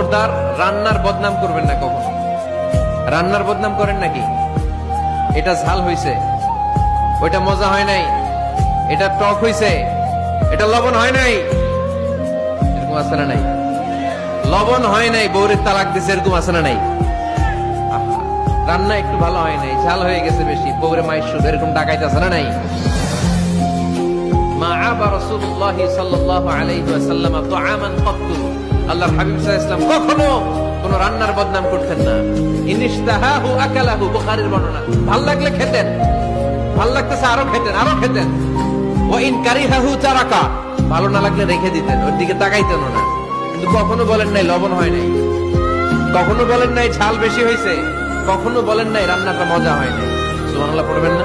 খবরদার রান্নার বদনাম করবেন না কখনো। রান্নার বদনাম করেন নাকি? এটা ঝাল হইছে, ওইটা মজা হয় নাই, এটা টক হইছে, এটা লবণ হয় নাই, এরকম আছে না নাই? লবণ হয় নাই, বউরের তালাক দিছে, এরকম আছে না নাই? আহা, রান্না একটু ভালো হয় নাই, ঝাল হয়ে গেছে বেশি, বউরে মায়ের শুধু, এরকম ডাকাইতে আছে না নাই? মা আবা রাসূলুল্লাহ সাল্লাল্লাহু আলাইহি ওয়াসাল্লাম তুআমান ক্বাত্তু, আল্লাহর হাবিব সাল্লাল্লাহু আলাইহি ওয়াসাল্লাম কখনো কোন রান্নার বদনাম করতেন না। ইনিশতাহাহু আকালাহু, বুখারীর বর্ণনা। ভাল লাগলে খেতেন, ভাল লাগতেছে আরো খেতেন, আরো খেতেন। ওয়া ইন কারিহাহু তারাকা, ভালো না লাগলে রেখে দিতেন, ওর দিকে তাকাইতেন না। কিন্তু কখনো বলেন নাই লবণ হয় নাই, কখনো বলেন নাই ঝাল বেশি হয়েছে, কখনো বলেন নাই রান্নাটা মজা হয় নাই। সুবহানাল্লাহ পড়বেন না?